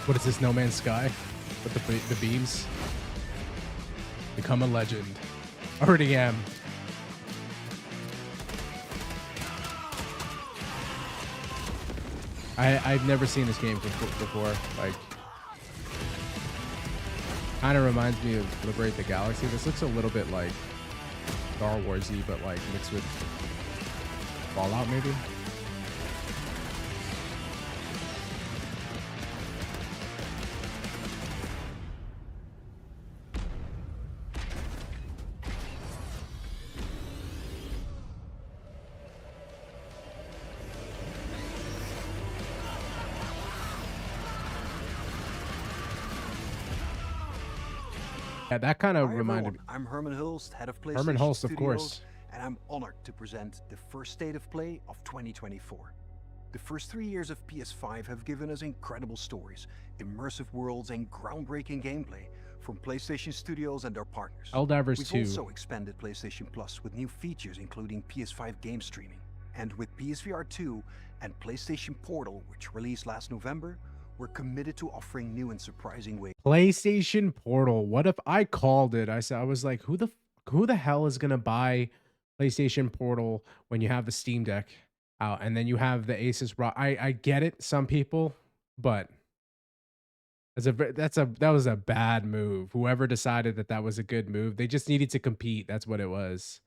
What is this, No Man's Sky? With the beams? Become a legend. Already am. I've never seen this game before. Like, kind of reminds me of Liberate the Galaxy. This looks a little bit like Star Wars-y, but like mixed with Fallout maybe. Yeah, that kind of reminded me. I'm Herman Hulst, head of PlayStation Herman Hulst, Studios, of course. and I'm honored to present the first state of play of 2024. The first 3 years of PS5 have given us incredible stories, immersive worlds, and groundbreaking gameplay from PlayStation Studios and their partners. Helldivers 2. We've also expanded PlayStation Plus with new features including PS5 game streaming. And with PSVR 2 and PlayStation Portal, which released last November, we're committed to offering new and surprising ways. PlayStation Portal. What if I called it? I was like, who the hell is gonna buy PlayStation Portal when you have the Steam Deck out and then you have the Asus ROG? I get it, some people, but that was a bad move. Whoever decided that was a good move, they just needed to compete. That's what it was.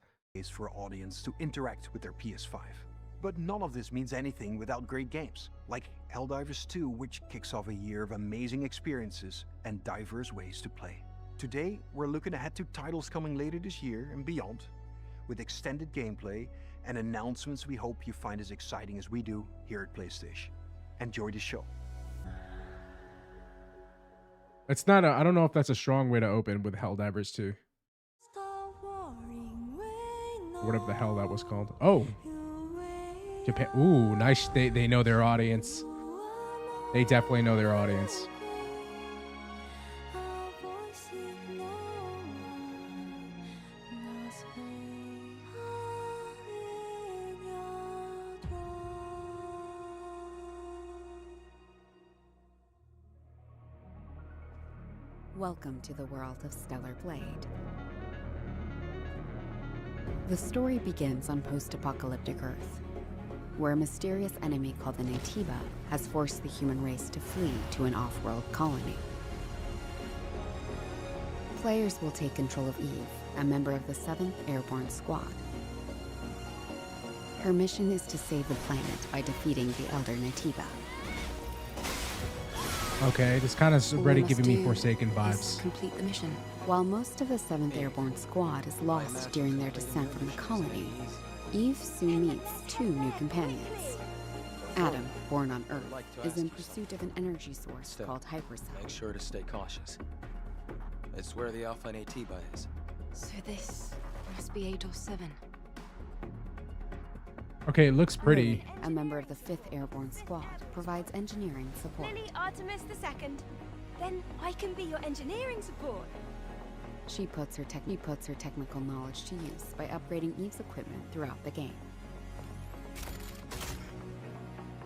For audience to interact with their PS5. But none of this means anything without great games, like Helldivers 2, which kicks off a year of amazing experiences and diverse ways to play. Today, we're looking ahead to titles coming later this year and beyond, with extended gameplay and announcements we hope you find as exciting as we do here at PlayStation. Enjoy the show. It's not I don't know if that's a strong way to open with Helldivers 2. Whatever the hell that was called. Oh. Japan. Ooh, nice. They know their audience. They definitely know their audience. Welcome to the world of Stellar Blade. The story begins on post-apocalyptic Earth, where a mysterious enemy called the Natiba has forced the human race to flee to an off-world colony. Players will take control of Eve, a member of the 7th Airborne Squad. Her mission is to save the planet by defeating the Elder Natiba. Okay, this kind of already giving me Forsaken vibes. Complete the mission. While most of the 7th Airborne Squad is lost during their descent from the colony, Eve soon meets 2 new companions. Adam, born on Earth, is in pursuit of an energy source called Hypercell. Make sure to stay cautious. It's where the Alpha Natiba is. So this must be 8 or 7. Okay, it looks pretty. A member of the 5th Airborne Squad, provides engineering support. Lily Artemis II. Then I can be your engineering support. She puts her technical knowledge to use by upgrading Eve's equipment throughout the game.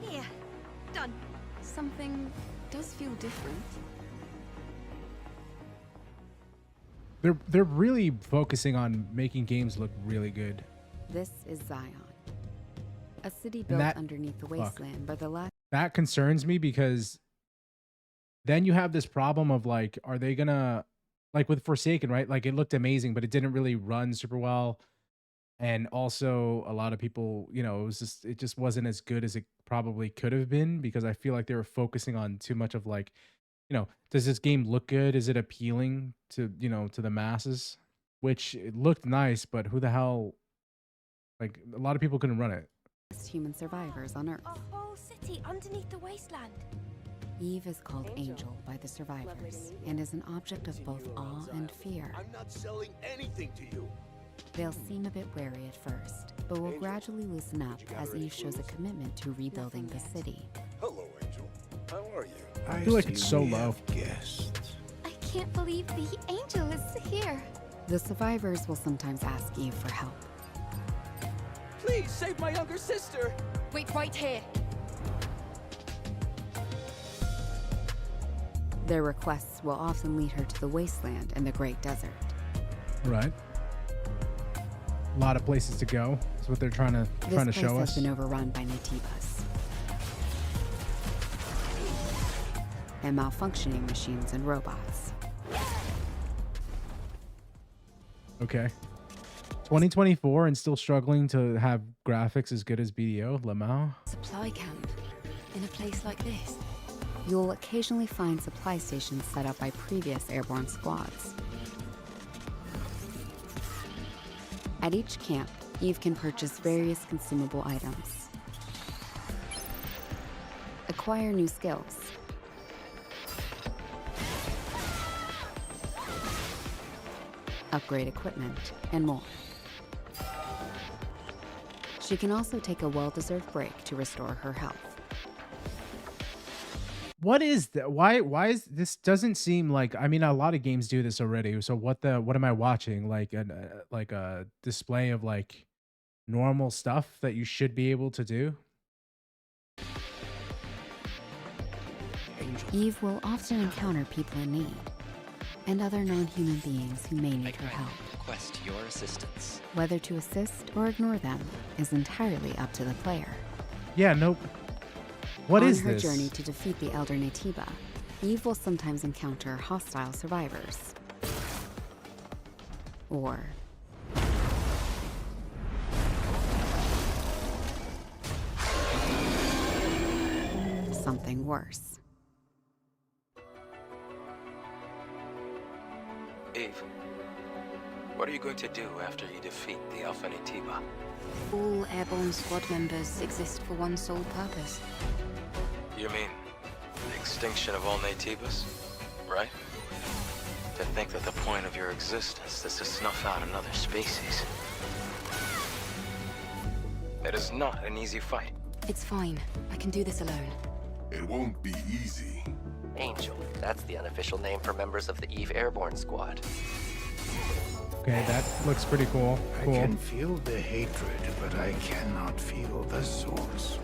Here, done. Something does feel different. They're really focusing on making games look really good. This is Zion, a city built underneath the wasteland by the last. That concerns me because then you have this problem of like, are they gonna, like with Forsaken, right? Like it looked amazing, but it didn't really run super well. And also a lot of people, you know, it just wasn't as good as it probably could have been because I feel like they were focusing on too much of like, you know, does this game look good? Is it appealing to, you know, to the masses? Which it looked nice, but who the hell, like a lot of people couldn't run it. Human survivors on Earth. A whole city underneath the wasteland. Eve is called Angel by the survivors and is an object of both awe and fear. I'm not selling anything to you. They'll seem a bit wary at first, but will gradually loosen up as Eve shows a commitment to rebuilding the city. Hello, Angel. How are you? I feel like it's so low. I can't believe the angel is here. The survivors will sometimes ask Eve for help. Please save my younger sister! Wait right here. Their requests will often lead her to the wasteland and the Great Desert. Right. A lot of places to go. That's what they're trying to This show place has us. been overrun by Natibas. And malfunctioning machines and robots. Okay. 2024 and still struggling to have graphics as good as BDO, Lamau. Supply camp in a place like this. You'll occasionally find supply stations set up by previous airborne squads. At each camp, Eve can purchase various consumable items, acquire new skills, upgrade equipment, and more. She can also take a well-deserved break to restore her health. What is that? Why is this doesn't seem like, I mean, a lot of games do this already. So what am I watching? Like a display of like normal stuff that you should be able to do? Eve will often encounter people in need and other non-human beings who may need her help. Request your assistance. Whether to assist or ignore them is entirely up to the player. Yeah, nope. What is On her this? journey to defeat the Elder Natiba, Eve will sometimes encounter hostile survivors. Or something worse. Eve, what are you going to do after you defeat the Alpha Natiba? All airborne squad members exist for one sole purpose. You mean the extinction of all Natibas, right? To think that the point of your existence is to snuff out another species. It is not an easy fight. It's fine. I can do this alone. It won't be easy. Angel. That's the unofficial name for members of the Eve Airborne Squad. Okay, that looks pretty cool. I can feel the hatred, but I cannot feel the source.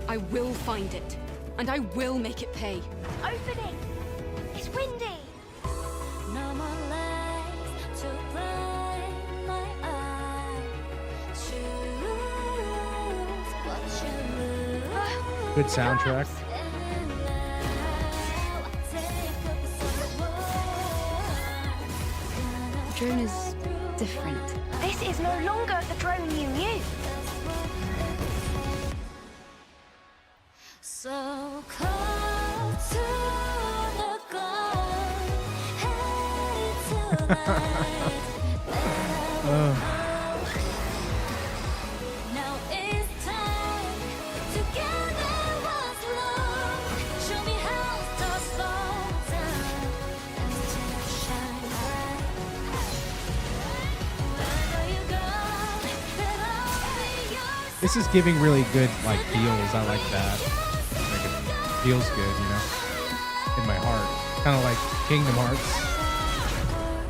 I will find it, and I will make it pay. Opening! It's windy! No more lights to blind my eyes. Choose what you lose. Good soundtrack. And now take up The drone is different. This is no longer the drone you knew. So close to the goal, headed tonight. Now it's time to gather what's lost. Show me how stars fall down and to shine bright. Wherever you go, then I'll be yours. This is giving really good like feels. I like that. Like it feels good, you know, in my heart. Kind of like Kingdom Hearts.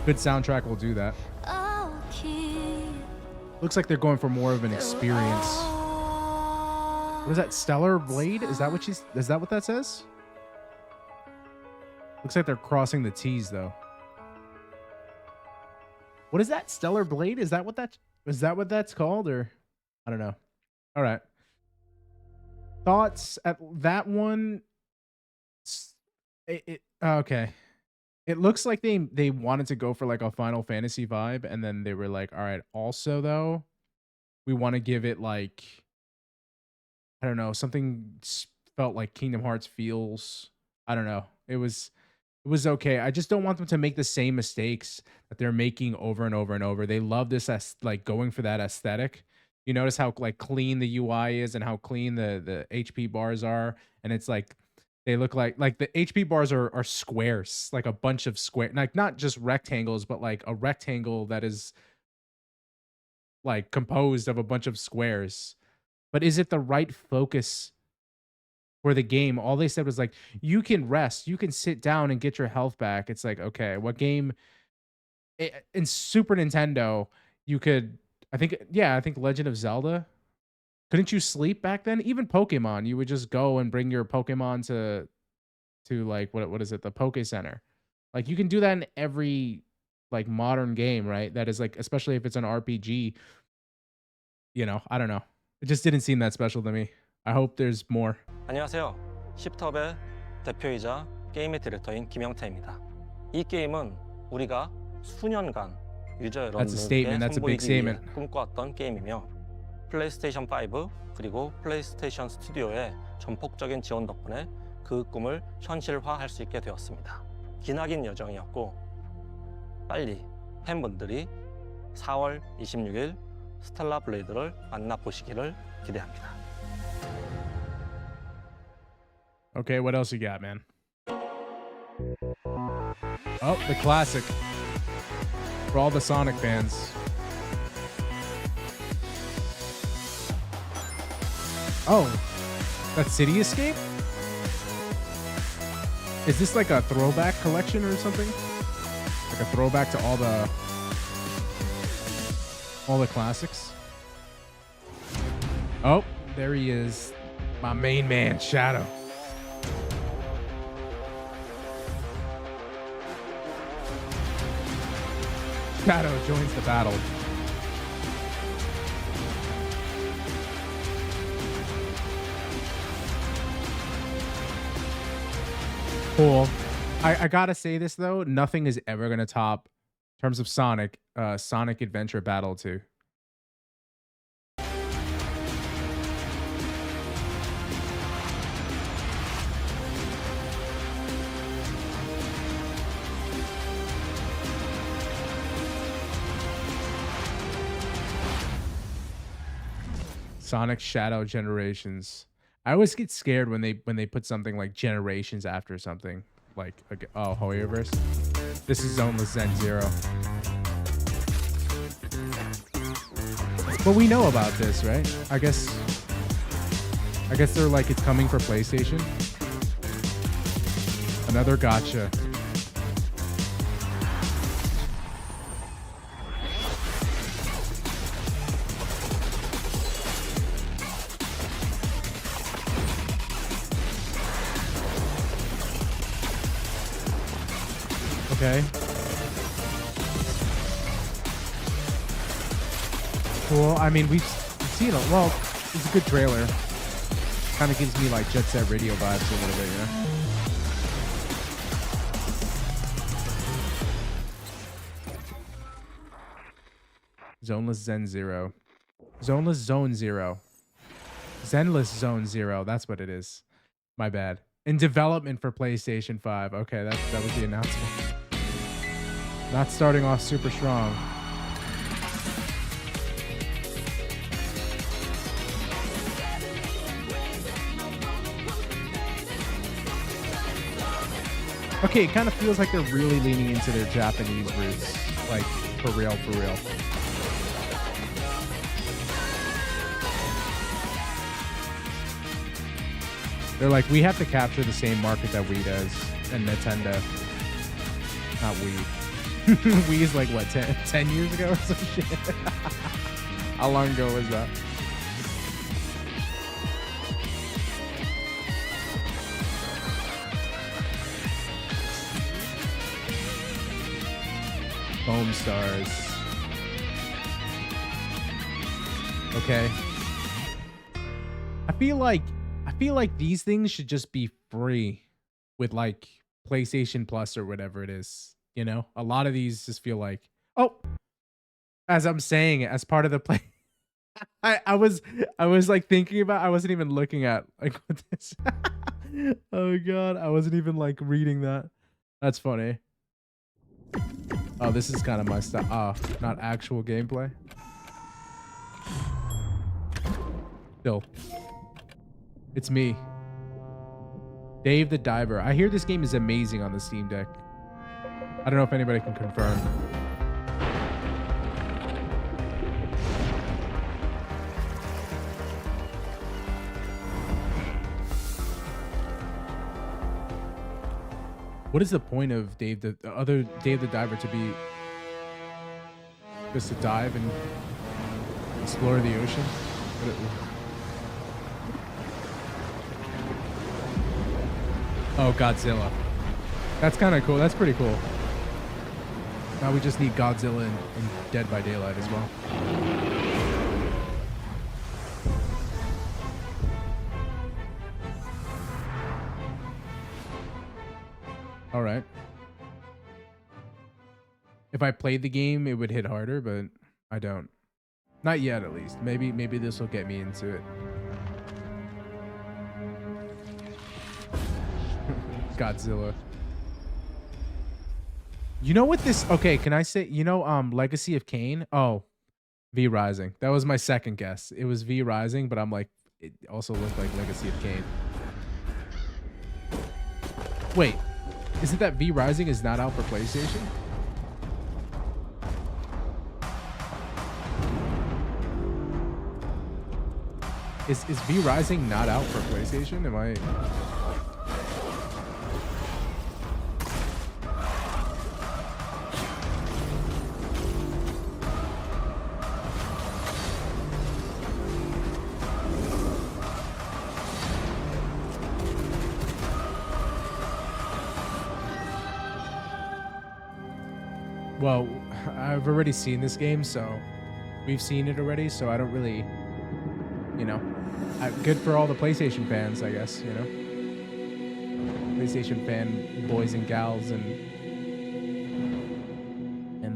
Good soundtrack will do that. I'll keep Looks like they're going for more of an experience. What is that? Stellar Blade? Is that what that says? Looks like they're crossing the T's though. What is that? Stellar Blade? Is that what that's called, or I don't know. All right. Thoughts at that one? Okay. It looks like they wanted to go for like a Final Fantasy vibe, and then they were like, all right, also though, we want to give it like, I don't know, something felt like Kingdom Hearts feels. I don't know. It was okay. I just don't want them to make the same mistakes that they're making over and over and over. They love this as like going for that aesthetic. You notice how like clean the UI is and how clean the HP bars are, and it's like they look like the HP bars are squares, like a bunch of square, like not just rectangles, but like a rectangle that is like composed of a bunch of squares. But is it the right focus for the game? All they said was like, you can rest, you can sit down and get your health back. It's like, okay, what game in Super Nintendo you could, I think Legend of Zelda, couldn't you sleep back then? Even Pokemon, you would just go and bring your Pokemon to to like what is it, the Poke Center. Like you can do that in every like modern game, right? That is like, especially if it's an RPG. You know, I don't know. It just didn't seem that special to me. I hope there's more. 안녕하세요. 십텁의 대표이자 게임의 디렉터인 김영태입니다. 이 게임은 우리가 수년간 유저 That's a statement. 여러분들께 That's a big 선보이기 위해 statement. 꿈꿔왔던 게임이며 플레이스테이션 5 그리고 플레이스테이션 스튜디오의 전폭적인 지원 덕분에 그 꿈을 현실화할 수 있게 되었습니다. 기나긴 여정이었고 빨리 팬분들이 4월 26일 스텔라 블레이드를 만나보시기를 기대합니다. Okay, what else you got, man? Oh, the classic. For all the Sonic fans. Oh, that's City Escape? Is this like a throwback collection or something? Like a throwback to all the classics? Oh, there he is. My main man, Shadow. Shadow joins the battle. Cool. I gotta say this though, nothing is ever gonna top, in terms of Sonic, Sonic Adventure Battle 2. Sonic Shadow Generations. I always get scared when they put something like Generations after something. Like, oh, Hoyoverse. This is Zoneless Zen Zero. But we know about this, right? I guess they're like, it's coming for PlayStation. Another gotcha. Okay. Cool. I mean, we've seen it. Well, it's a good trailer. Kind of gives me like Jet Set Radio vibes a little bit, you know? Zoneless Zen Zero. Zoneless Zone Zero. Zenless Zone Zero. That's what it is. My bad. In development for PlayStation 5. Okay, that was the announcement. Not starting off super strong. Okay, it kind of feels like they're really leaning into their Japanese roots. Like, for real, for real. They're like, we have to capture the same market that Wii does, and Nintendo. Not Wii. Wii is like, what, 10 years ago or some shit? How long ago was that? Foam Stars. Okay. I feel like these things should just be free with like PlayStation Plus or whatever it is. You know, a lot of these just feel like, oh, as I'm saying it, as part of the play. I was like thinking about, I wasn't even looking at like what this. Oh god, I wasn't even like reading that. That's funny. Oh, this is kind of my style. Oh, not actual gameplay. Still. It's me. Dave the Diver. I hear this game is amazing on the Steam Deck. I don't know if anybody can confirm. What is the point of Dave the other Dave the Diver to be just to dive and explore the ocean? Oh, Godzilla. That's kind of cool. That's pretty cool. Now we just need Godzilla and Dead by Daylight as well. All right. If I played the game, it would hit harder, but I don't. Not yet, at least. Maybe this will get me into it. Godzilla. You know what this? Okay, can I say? You know, Legacy of Kain. Oh, V Rising. That was my second guess. It was V Rising, but I'm like, it also looked like Legacy of Kain. Wait, isn't that V Rising is not out for PlayStation? Is V Rising not out for PlayStation? Am I? Well, I've already seen this game, so we've seen it already, so I don't really, you know, good for all the PlayStation fans, I guess, you know, PlayStation fan boys and gals and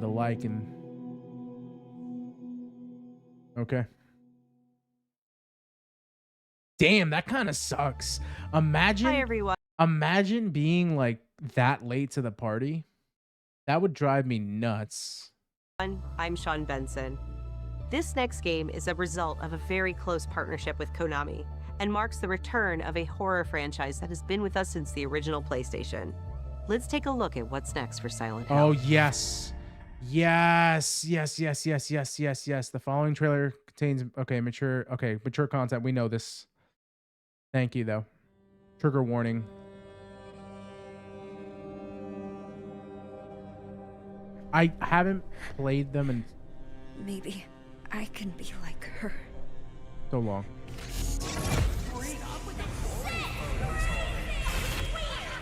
the like, and okay. Damn, that kind of sucks. Imagine, Hi, everyone. Imagine being like that late to the party. That would drive me nuts. I'm Sean Benson. This next game is a result of a very close partnership with Konami and marks the return of a horror franchise that has been with us since the original PlayStation. Let's take a look at what's next for Silent Hill. Oh, yes. Yes. The following trailer contains mature content. We know this. Thank you, though. Trigger warning. I haven't played them in Maybe I can be like her. so long.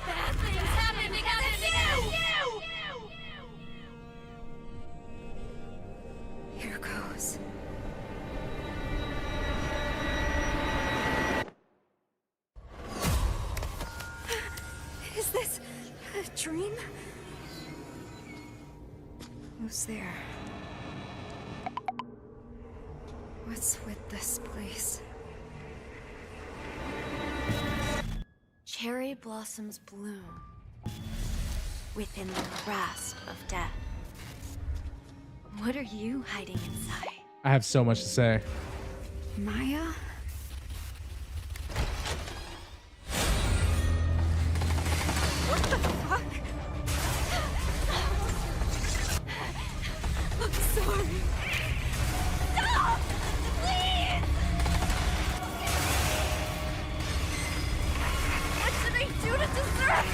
Bad things happen because of you! Here goes. Is this a dream? Who's there? What's with this place? Cherry blossoms bloom within the grasp of death. What are you hiding inside? I have so much to say. Maya? What the fuck? I'm sorry. Stop! Please! What should I do to deserve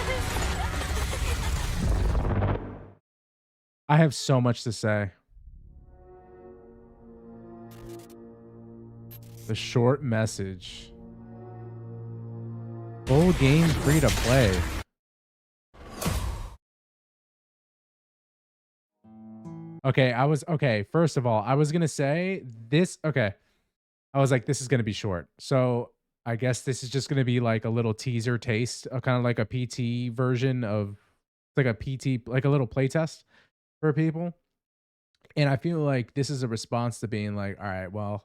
this? I have so much to say. The short message. Full game free to play. Okay, first of all, I was gonna say this. Okay. I was like, this is gonna be short. So I guess this is just gonna be like a little teaser taste, kind of like a PT version of like a PT, like a little playtest for people. And I feel like this is a response to being like, all right, well,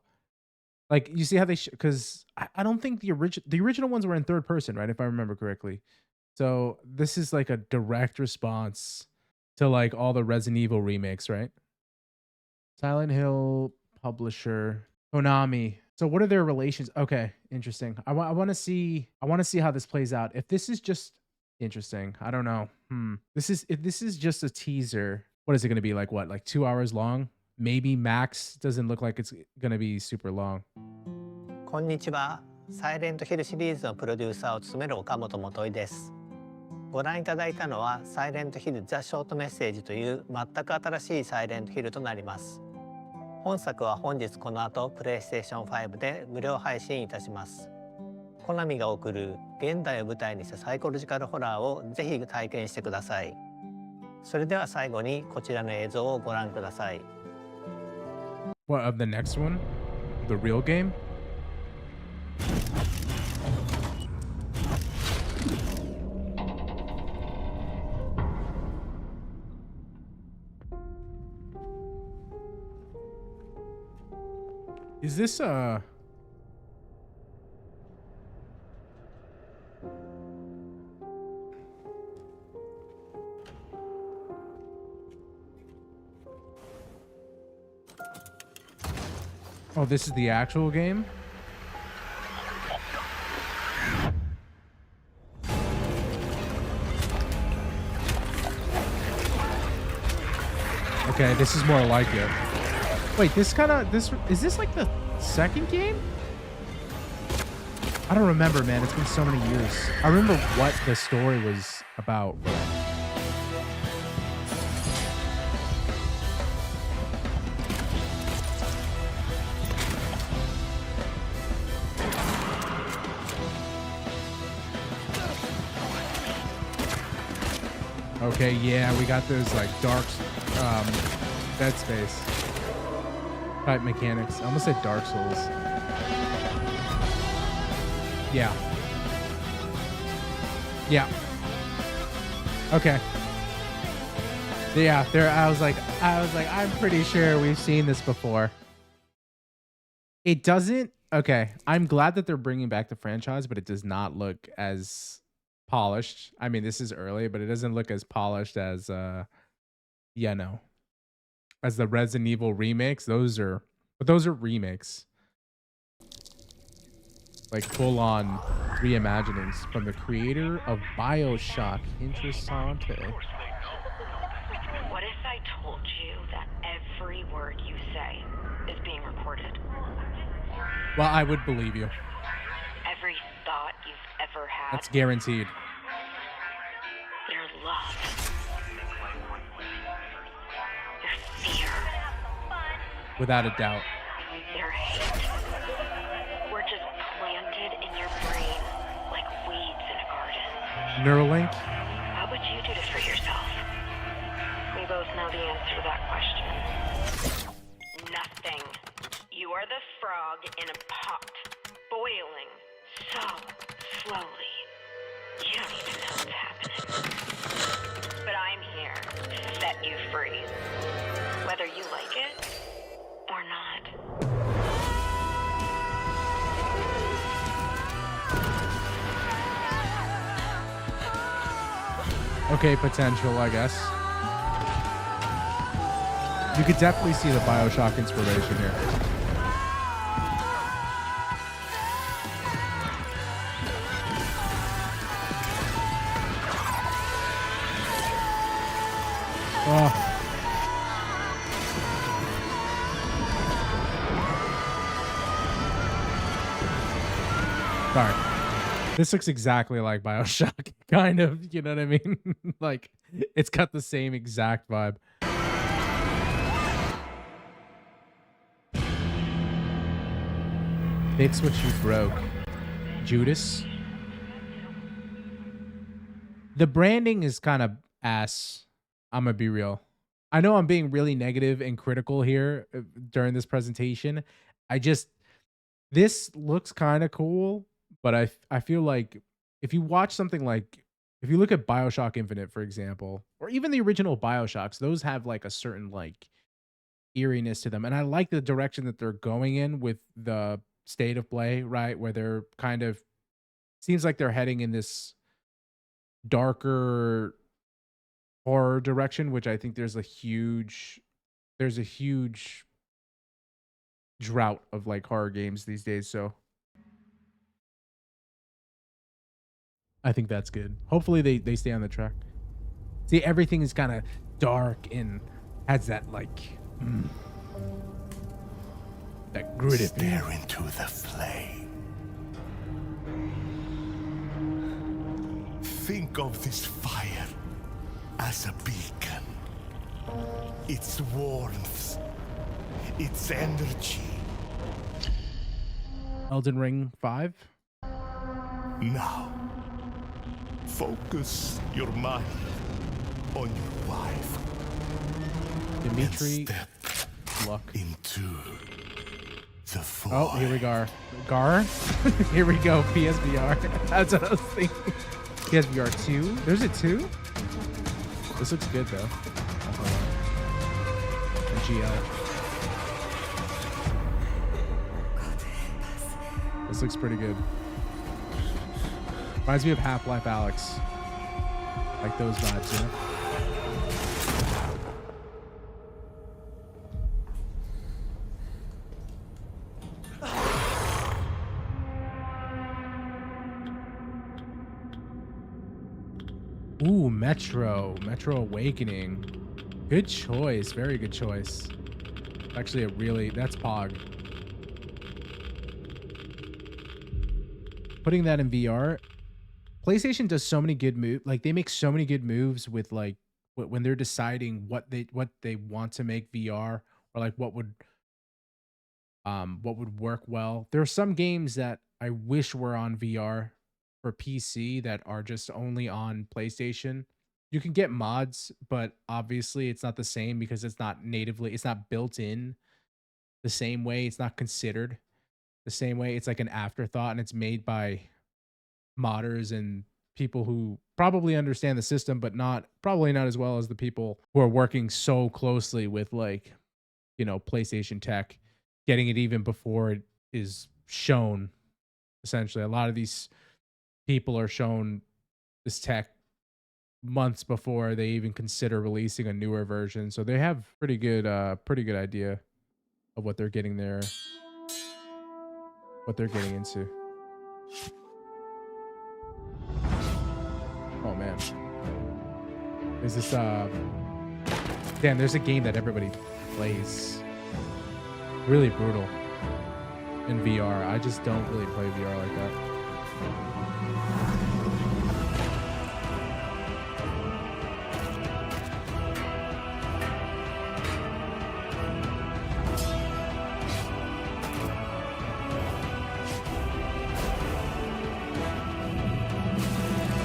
like you see how they because I don't think the original ones were in third person, right? If I remember correctly. So this is like a direct response to like all the Resident Evil remakes, right? Silent Hill publisher Konami. So what are their relations? Okay, interesting. I want to see how this plays out. If this is just interesting, I don't know. If this is just a teaser, what is it going to be like? What, like 2 hours long? Maybe max. Doesn't look like it's going to be super long. こんにちは。サイレントヒルシリーズのプロデューサーを務める岡本元井です。ご覧いただいたのはサイレントヒルザ・ショートメッセージという全く新しいサイレントヒルとなります。本作は本日この後プレイステーション5で無料配信いたします。コナミが送る現代を舞台にしたサイコロジカルホラーをぜひ体験してください。それでは最後にこちらの映像をご覧ください。What of the next one? The real game? Is this Oh, this is the actual game? Okay, this is more like it. Wait, is this like the second game? I don't remember, man. It's been so many years. I remember what the story was about. Okay, yeah, we got those like dark Dead Space type mechanics. I almost said Dark Souls. Yeah. Yeah. Okay. Yeah, I was like, I'm pretty sure we've seen this before. It doesn't. Okay, I'm glad that they're bringing back the franchise, but it does not look as polished. I mean, this is early, but it doesn't look as polished as as the Resident Evil remakes. Those are remakes, like full on reimaginings from the creator of BioShock. Interessante. What if I told you that every word you say is being recorded? Well, I would believe you. Every thought you've ever had. That's guaranteed. Your love. Your fear. Without a doubt. Your hate. We're just planted in your brain like weeds in a garden. Neuralink? How would you do this for yourself? We both know the answer to that question. Nothing. You are the frog in a pot, boiling so slowly. You don't even know what's happening. But I'm here to set you free. Whether you like it or not. Okay, potential, I guess. You could definitely see the BioShock inspiration here. Oh. Sorry. This looks exactly like BioShock, kind of, you know what I mean? Like, it's got the same exact vibe. Fix what you broke. Judas. The branding is kind of ass. I'm gonna be real. I know I'm being really negative and critical here during this presentation. This looks kind of cool, but I feel like if you watch something like, if you look at BioShock Infinite, for example, or even the original BioShocks, those have like a certain like eeriness to them. And I like the direction that they're going in with the state of play, right? Where they're kind of, seems like they're heading in this darker horror direction, which I think there's a huge drought of like horror games these days. So I think that's good. Hopefully they stay on the track. See, everything is kind of dark and has that like that gritty Stare into the flame. Think of this fire as a beacon. Its warmth, its energy. Elden Ring 5. Now, focus your mind on your wife. Dimitri, luck into the void. Oh, here we go. Gar? Here we go. PSVR. That's what I was thinking. PSVR 2? There's a 2? This looks good, though. And GL. This looks pretty good. Reminds me of Half-Life Alyx. Like those vibes, you know? Ooh, Metro Awakening. Good choice. Very good choice. Actually, that's Pog. Putting that in VR. PlayStation does so many good moves. Like, they make so many good moves with, like, when they're deciding what they want to make VR, or like what would work well. There are some games that I wish were on VR for PC that are just only on PlayStation. You can get mods, but obviously it's not the same because it's not built in the same way. It's not considered the same way. It's like an afterthought, and it's made by modders and people who probably understand the system, but probably not as well as the people who are working so closely with, like, you know, PlayStation tech, getting it even before it is shown. Essentially, a lot of these people are shown this tech months before they even consider releasing a newer version, so they have pretty good idea of what they're getting into. Oh man, is this damn, there's a game that everybody plays, really brutal in VR. I just don't really play VR like that.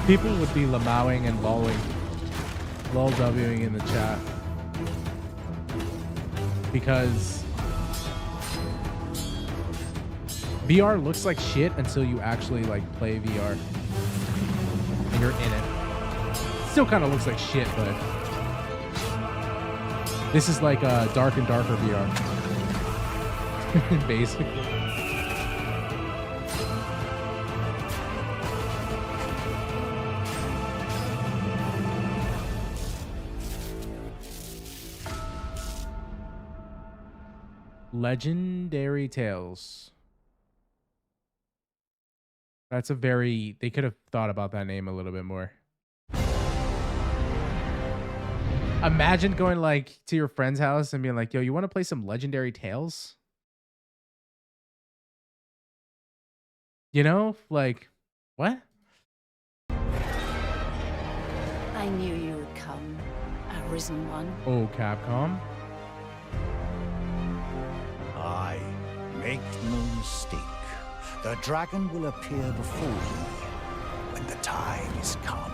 People would be lamowing and lol-wing in the chat because VR looks like shit until you actually like play VR and you're in it. Still kind of looks like shit, but this is like a dark and darker VR, basically. Legendary Tales. That's they could have thought about that name a little bit more. Imagine going like to your friend's house and being like, yo, you want to play some Legendary Tales? You know, like, what? I knew you would come, Arisen One. Oh, Capcom. I make no mistake. The dragon will appear before you when the time is come.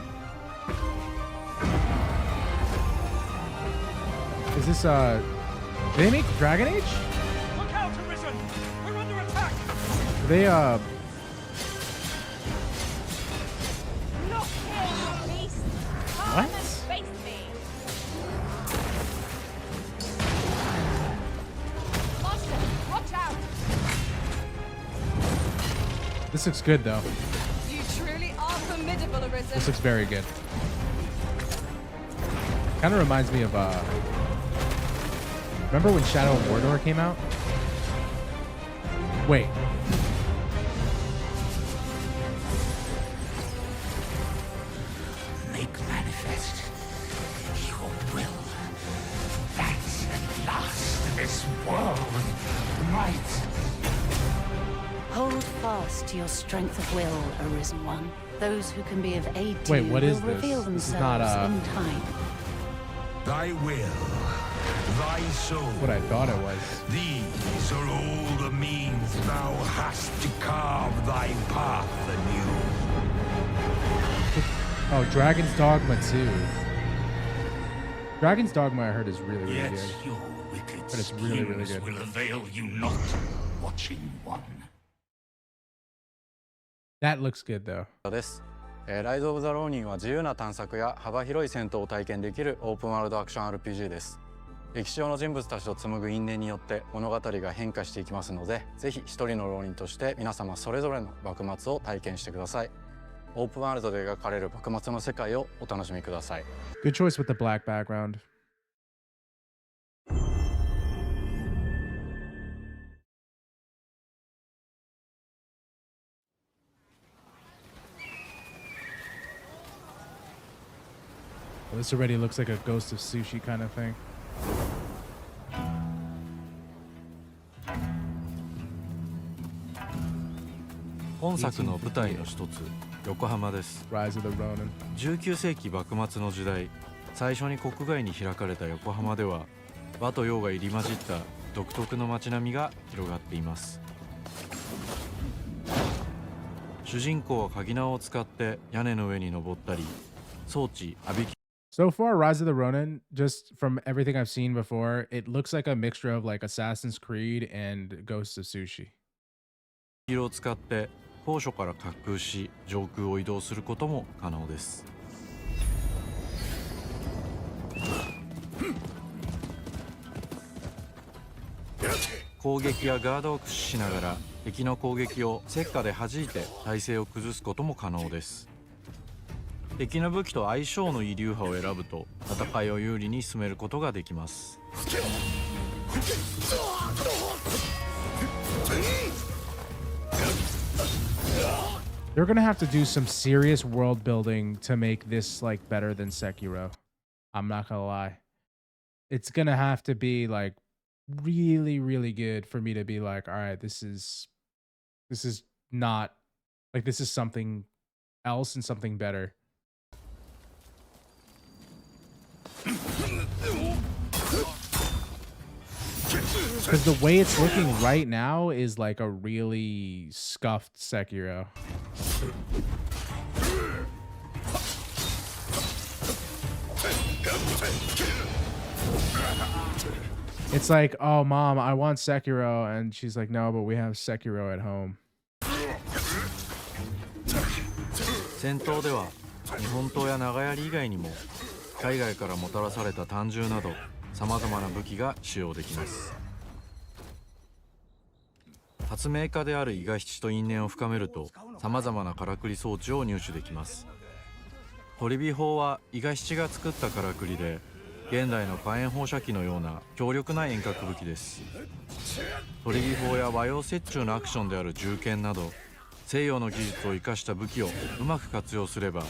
Is this did they make Dragon Age? Look out, Arisen! We're under attack! They Look here, you beast! Come What? and face me! Monster, watch out! This looks good though. You truly are formidable, Arisen. This looks very good. Kind of reminds me of remember when Shadow of Mordor came out? Wait. Make manifest your will. That's at last this world right. Hold fast to your strength of will, Arisen One. Those who can be of aid to Wait, you what is will this? reveal This is themselves not, in time. Thy will, thy soul. What I thought it was. These are all the means thou hast to carve thy path anew. Oh, Dragon's Dogma 2. Dragon's Dogma, I heard, is really, really Yet good. your wicked But it's really, really schemes good. will avail you not, watching one. That looks good, though. です。ライズ・オブ・ザ・ローニンは自由な探索や幅広い戦闘を体験できるオープンワールドアクション RPG です。歴史上の人物たちと紡ぐ因縁によって物語が変化していきますので、ぜひ一人の浪人として皆様それぞれの幕末を体験してください。オープンワールドで描かれる幕末の世界をお楽しみください。Good choice with the black background. Well, this already looks like a Ghost of Sushi kind of thing. 本作の舞台の一つ、横浜です。19世紀幕末の時代、最初に国外に開かれた横浜では、和と洋が入り混じった独特の街並みが広がっています。主人公は鍵縄を使って屋根の上に登ったり、装置浴びき So far, Rise of the Ronin, just from everything I've seen before, it looks like a mixture of like Assassin's Creed and Ghosts of Sushi. を使って高所から滑空し、上空を移動することも可能です。攻撃やガードを駆使しながら敵の攻撃を石火で弾いて体勢を崩すことも可能です。敵の武器と相性のいい流派を選ぶと戦いを有利に進めることができます。They're gonna have to do some serious world building to make this like better than Sekiro. I'm not gonna lie. It's gonna have to be like really, really good for me to be like, all right, this is not like this is something else and something better. Because the way it's looking right now is like a really scuffed Sekiro. It's like, oh, mom, I want Sekiro. And she's like, no, but we have Sekiro at home. 戦闘では日本刀や長槍以外にも海外からもたらされた短銃などさまざまな武器が使用できます。発明家である伊賀七と因縁を深めるとさまざまなからくり装置を入手できます。鳥火砲は伊賀七が作ったからくりで現代の火炎放射器のような強力な遠隔武器です。鳥火砲や和洋折衷のアクションである銃剣など西洋の技術を生かした武器をうまく活用すれば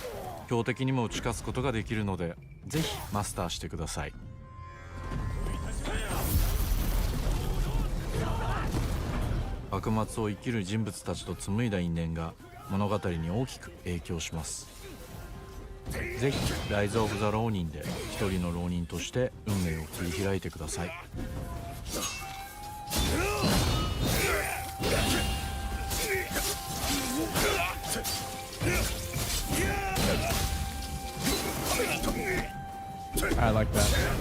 強敵にも打ち勝つことができるのでぜひマスターしてください。幕末を生きる人物たちと紡いだ因縁が物語に大きく影響します。ぜひライズ・オブ・ザ・浪人で一人の浪人として運命を切り開いてください。I like that.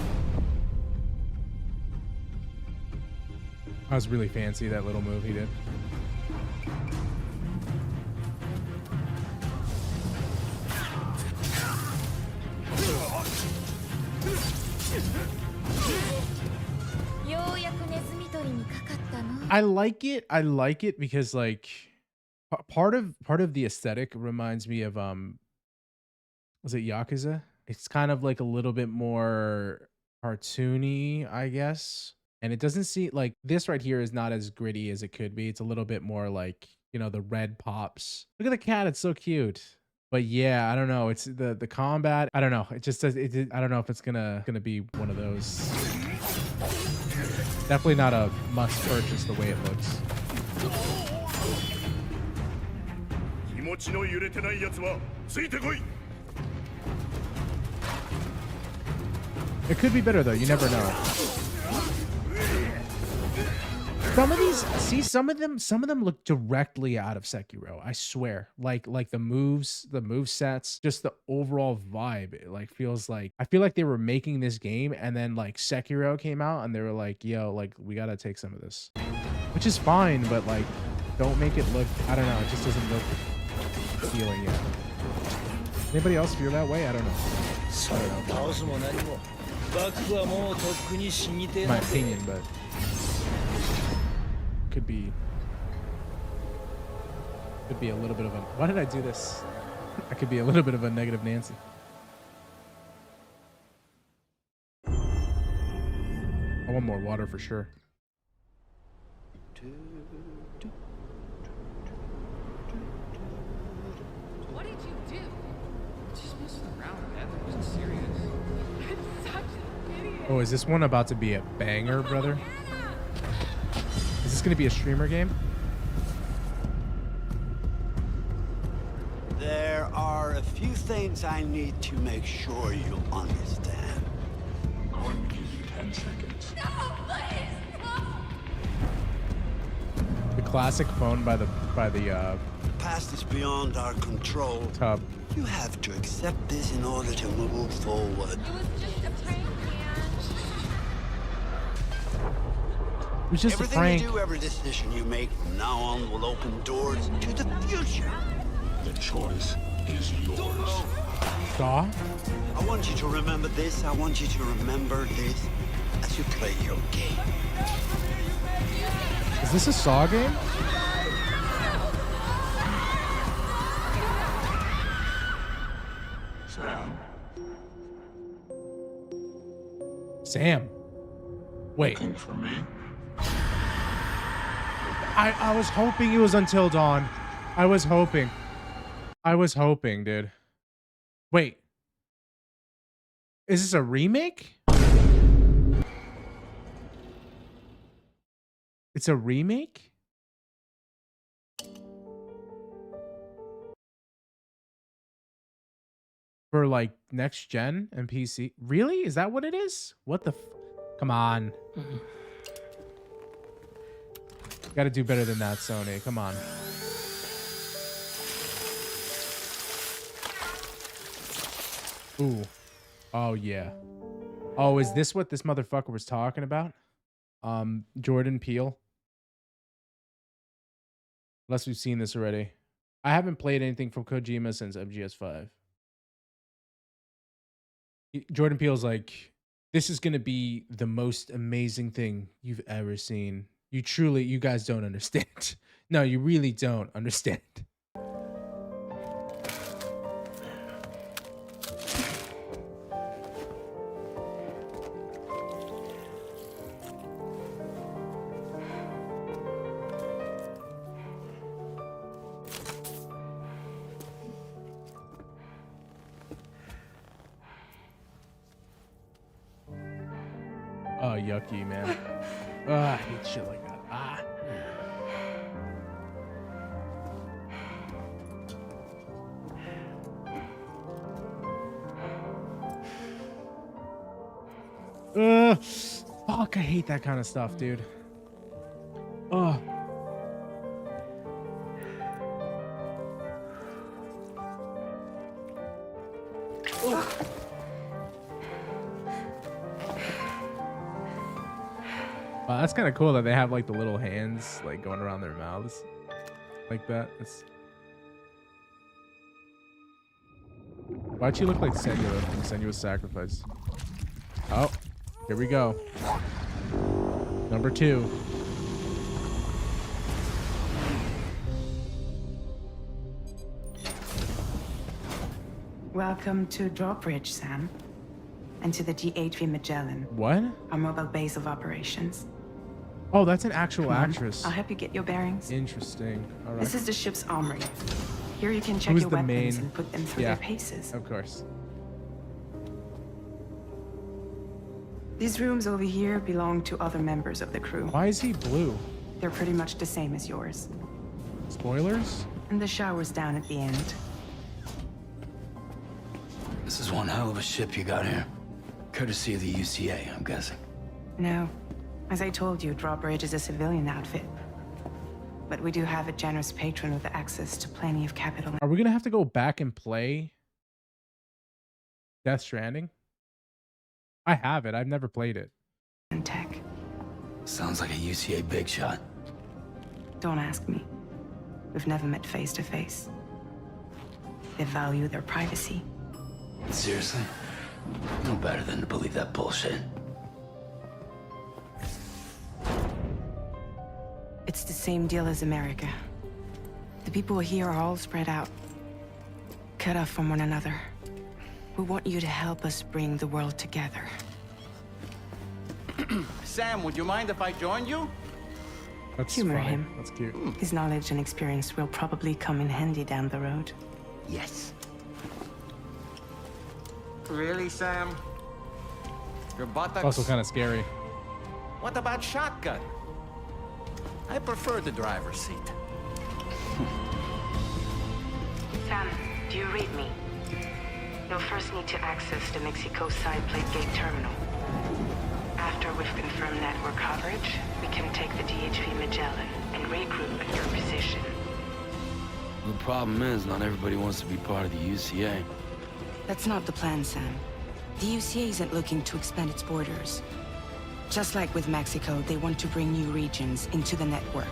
That was really fancy, that little move he did. I like it. I like it because like part of the aesthetic reminds me of was it Yakuza? It's kind of like a little bit more cartoony, I guess. And it doesn't seem like this right here is not as gritty as it could be. It's a little bit more like, you know, the red pops. Look at the cat. It's so cute. But yeah, I don't know. It's the combat. I don't know. It just does. I don't know if it's gonna be one of those. Definitely not a must purchase the way it looks. It could be better though. You never know. Some of these, see, some of them look directly out of Sekiro. I swear, like the moves, the move sets, just the overall vibe. It like feels like, I feel like they were making this game, and then like Sekiro came out, and they were like, "Yo, like we gotta take some of this," which is fine, but like, don't make it look. I don't know. It just doesn't look appealing yet. Anybody else feel that way? I don't know. My opinion, but could be a little bit of a. Why did I do this? I could be a little bit of a negative Nancy. I want more water for sure. What did you do? Just messing around, man. It wasn't serious. I'm such an idiot. Oh, is this one about to be a banger, brother? Is this going to be a streamer game? There are a few things I need to make sure you understand. I'm going to give you 10 seconds. No, please, no. The classic phone by the The past is beyond our control. tub. You have to accept this in order to move forward. It was just a prank, man. It was just Everything a prank. you do, every decision you make from now on will open doors to the future. The choice is yours. Saw? I want you to remember this. I want you to remember this as you play your game. Is this a Saw game? Sam. Wait. Looking for me? I was hoping it was Until Dawn. I was hoping, dude. Wait. Is this a remake? It's a remake? For like next gen and PC? Really? Is that what it is? What the come on. Got to do better than that, Sony. Come on. Ooh. Oh, yeah. Oh, is this what this motherfucker was talking about? Jordan Peele. Unless we've seen this already. I haven't played anything from Kojima since MGS5. Jordan Peele's like, this is going to be the most amazing thing you've ever seen. You guys don't understand. No, you really don't understand. Oh, yucky, man. I hate shit like that. Fuck, I hate that kind of stuff, dude. Ugh. Wow, that's kind of cool that they have like the little hands like going around their mouths like that. Why'd she look like Senua from Senua's Sacrifice? Oh, here we go. Number 2. Welcome to Drawbridge, Sam. And to the GHV Magellan. What? Our mobile base of operations. Oh, that's an actual Come on, actress. I'll help you get your bearings. Interesting. All right. This is the ship's armory. Here you can check Who's your the weapons main- and put them through Yeah, their paces. Of course. These rooms over here belong to other members of the crew. Why is he blue? They're pretty much the same as yours. Spoilers? And the shower's down at the end. This is one hell of a ship you got here. Courtesy of the UCA, I'm guessing. No, As I told you, Drawbridge is a civilian outfit. But we do have a generous patron with access to plenty of capital. Are we gonna have to go back and play Death Stranding? I have it. I've never played it. And tech. Sounds like a UCA big shot. Don't ask me. We've never met face to face. They value their privacy. Seriously? No better than to believe that bullshit. It's the same deal as America. The people here are all spread out, cut off from one another. We want you to help us bring the world together. Sam, would you mind if I joined you? That's Humor funny. him. That's cute. His knowledge and experience will probably come in handy down the road. Yes. Really, Sam? Your buttocks? Also kind of scary. What about shotgun? I prefer the driver's seat. Sam, do you read me? You'll first need to access the Mexico side plate gate terminal. After we've confirmed network coverage, we can take the DHV Magellan and regroup at your position. The problem is, not everybody wants to be part of the UCA. That's not the plan, Sam. The UCA isn't looking to expand its borders. Just like with Mexico, they want to bring new regions into the network.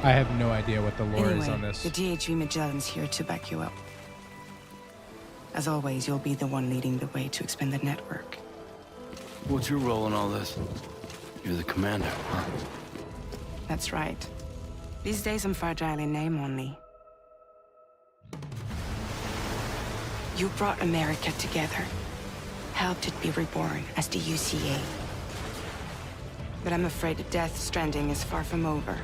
I have no idea what the lore is on this. The DHV Magellan's here to back you up. As always, you'll be the one leading the way to expand the network. What's your role in all this? You're the commander, huh? That's right. These days I'm fragile in name only. You brought America together, helped it be reborn as the UCA. But I'm afraid Death Stranding is far from over.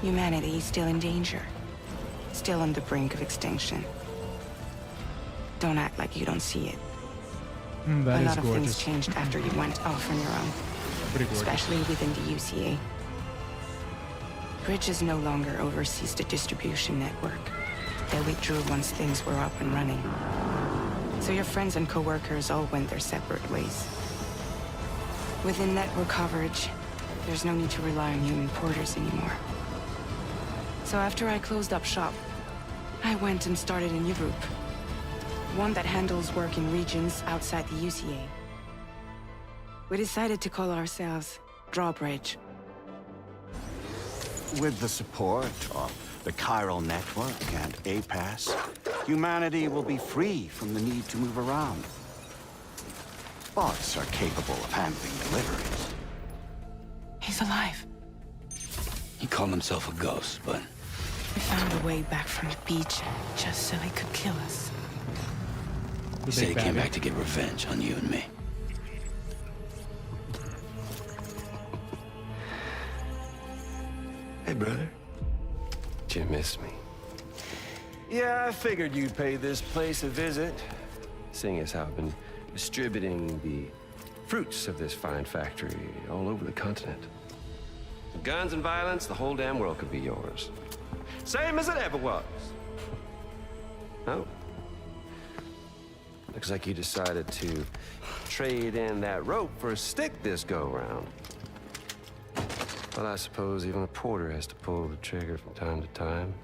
Humanity is still in danger, still on the brink of extinction. Don't act like you don't see it. That A is lot of things gorgeous. changed after you went off on your own. Pretty gorgeous. Especially within the UCA. Bridges no longer oversees the distribution network. They withdrew once things were up and running. So your friends and co-workers all went their separate ways. Within network coverage, there's no need to rely on human porters anymore. So after I closed up shop, I went and started a new group. One that handles work in regions outside the UCA. We decided to call ourselves Drawbridge. With the support of the Chiral Network and APAS, humanity will be free from the need to move around. Bots are capable of handling deliveries. He's alive. He called himself a ghost, but We found a way back from the beach just so he could kill us. he said he came back to get revenge on you and me. Hey, brother. Did you miss me? Yeah, I figured you'd pay this place a visit, seeing as how I've been distributing the fruits of this fine factory all over the continent. Guns and violence, the whole damn world could be yours. Same as it ever was. Oh. Looks like you decided to trade in that rope for a stick this go-round. Well, I suppose even a porter has to pull the trigger from time to time.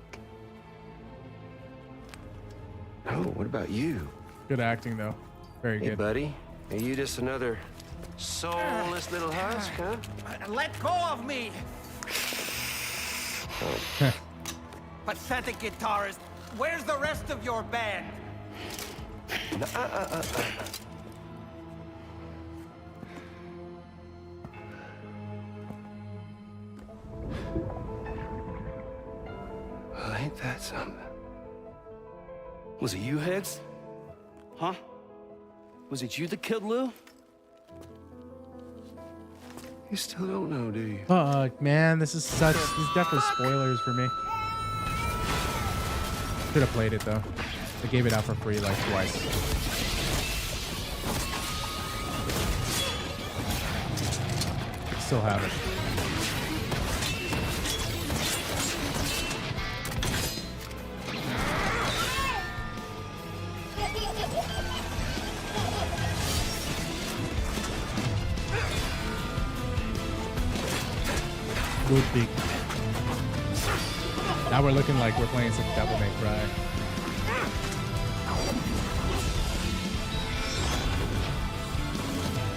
Oh, what about you? Good acting, though. Very Hey, good. buddy. Are you just another soulless little husk, huh? Let go of me! Oh. Pathetic guitarist! Where's the rest of your band? No, Well, ain't that something? Was it you, Higgs? Huh? Was it you that killed Lou? You still don't know, do you? Fuck, man, this is definitely spoilers for me. Should have played it though. I gave it out for free like twice. Still have it. Ludwig. Now we're looking like we're playing some Devil May Cry.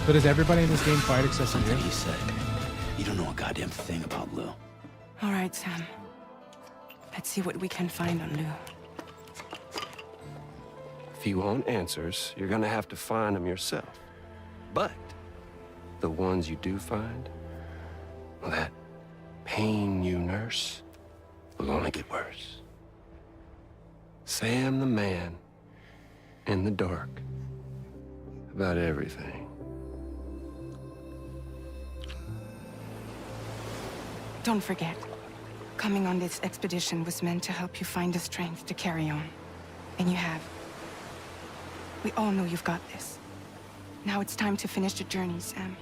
So does everybody in this game fight except for you? He said, you don't know a goddamn thing about Lou. All right, Sam. Let's see what we can find on Lou. If you want answers, you're gonna have to find them yourself. But the ones you do find, well, that pain you nurse will only get worse. Sam the man in the dark about everything. Don't forget, coming on this expedition was meant to help you find the strength to carry on. And you have. We all know you've got this. Now it's time to finish the journey, Sam.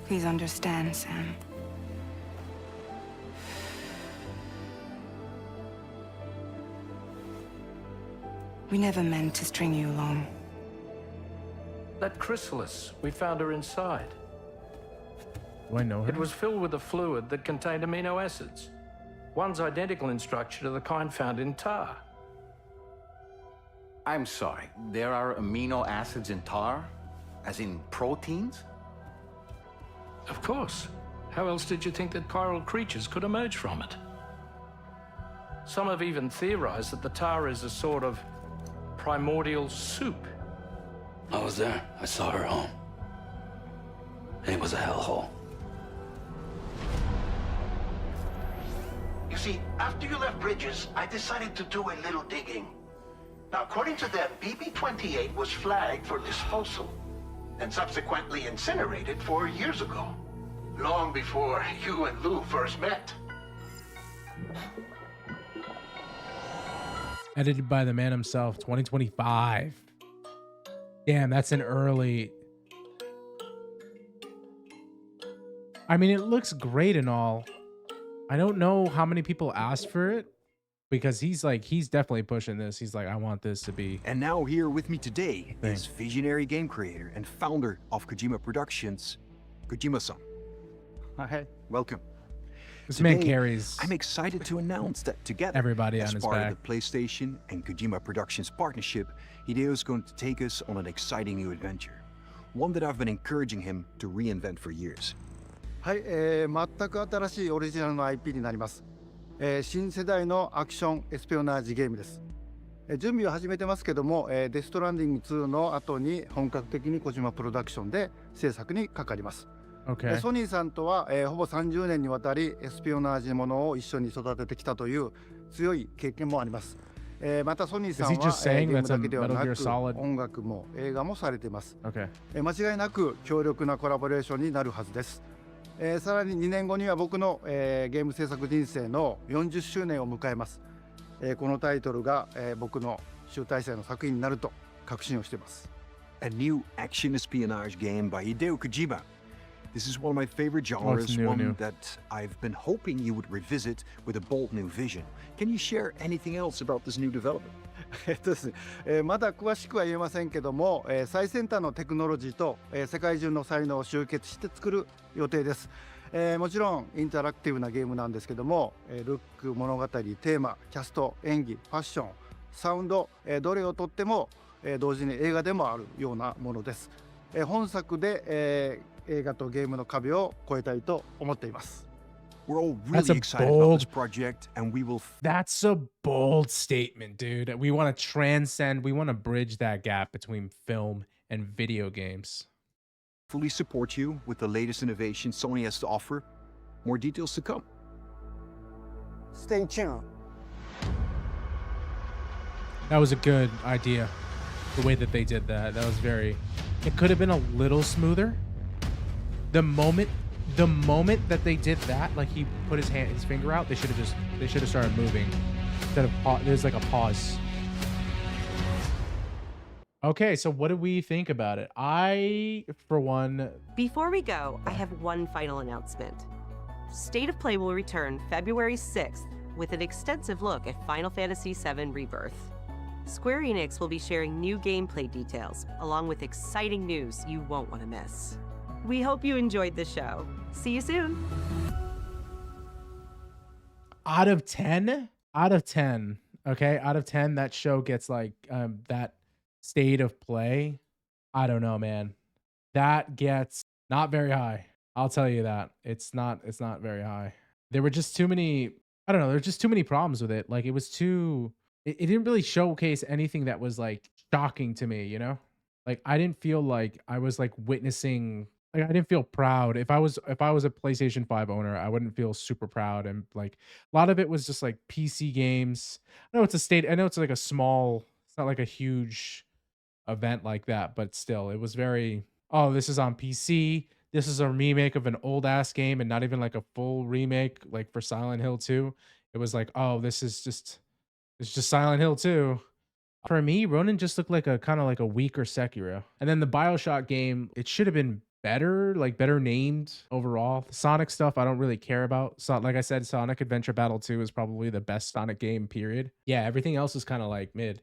Please understand, Sam. We never meant to string you along. That chrysalis, we found her inside. Do I know her? It was filled with a fluid that contained amino acids. One's identical in structure to the kind found in tar. I'm sorry, there are amino acids in tar? As in proteins? Of course. How else did you think that chiral creatures could emerge from it? Some have even theorized that the tar is a sort of primordial soup. I was there. I saw her home. And it was a hellhole. You see, after you left Bridges, I decided to do a little digging. Now, according to them, BB-28 was flagged for disposal and subsequently incinerated 4 years ago, long before you and Lou first met. Edited by the man himself, 2025. Damn, that's an early... I mean, it looks great and all. I don't know how many people asked for it, because he's definitely pushing this. He's like, I want this to be... And now here with me today is visionary game creator and founder of Kojima Productions, Kojima-san. Hi, welcome. This man carries... I'm excited to announce that together, everybody as on his part back. of the PlayStation and Kojima Productions partnership, Hideo is going to take us on an exciting new adventure. One that I've been encouraging him to reinvent for years. はい、全く新しいオリジナルの IP になります。新世代のアクションエスピオナージゲームです。準備は始めてますけども、デストランディング2の後に本格的に小島プロダクションで制作にかかります。Okay. ソニーさんとは、ほぼ30年にわたりエスピオナージものを一緒に育ててきたという強い経験もあります。またソニーさんは、ゲームだけではなく音楽も映画もされています。Okay. 間違いなく強力なコラボレーションになるはずです。さらに2年後には僕の、ゲーム制作人生の40周年を迎えます。このタイトルが、僕の集大成の作品になると確信をしています。A new action espionage game by Hideo Kojima. This is one of my favorite genres, one that I've been hoping you would revisit with a bold new vision. Can you share anything else about this new development? ですね、まだ詳しくは言えませんけども、最先端のテクノロジーと、世界中の才能を集結して作る予定です。もちろんインタラクティブなゲームなんですけども、ルック、物語、テーマ、キャスト、演技、ファッション、サウンド、どれをとっても、同時に映画でもあるようなものです。本作で、映画とゲームの壁を越えたいと思っています。We're all really excited about this project, and we will... That's a bold statement, dude. We want to transcend, we want to bridge that gap between film and video games. Fully support you with the latest innovation Sony has to offer. More details to come. Stay tuned. That was a good idea. The way that they did that, that was very... It could have been a little smoother. The moment that they did that, like he put his finger out, they should have started moving instead of there's like a pause. Okay, so what do we think about it? I, for one... Before we go, I have one final announcement. State of Play will return February 6th with an extensive look at Final Fantasy VII Rebirth. Square Enix will be sharing new gameplay details, along with exciting news you won't want to miss. We hope you enjoyed the show. See you soon. Out of 10? Out of 10. Okay, out of 10, that show gets like that state of play. I don't know, man. That gets not very high. I'll tell you that. It's not very high. There were just too many, I don't know, there's just too many problems with it. Like it was too it didn't really showcase anything that was like shocking to me, you know? Like I didn't feel like I was like witnessing, like I didn't feel proud. If I was a PlayStation 5 owner, I wouldn't feel super proud. And like a lot of it was just like PC games. I know it's like a small, it's not like a huge event like that, but still, it was very, oh, this is on PC. This is a remake of an old ass game and not even like a full remake like for Silent Hill 2. It was like, oh, it's just Silent Hill 2. For me, Ronin just looked like a kind of like a weaker Sekiro. And then the BioShock game, it should have been better, like better named overall. The Sonic stuff, I don't really care about. So, like I said, Sonic Adventure Battle 2 is probably the best Sonic game, period. Yeah, everything else is kind of like mid.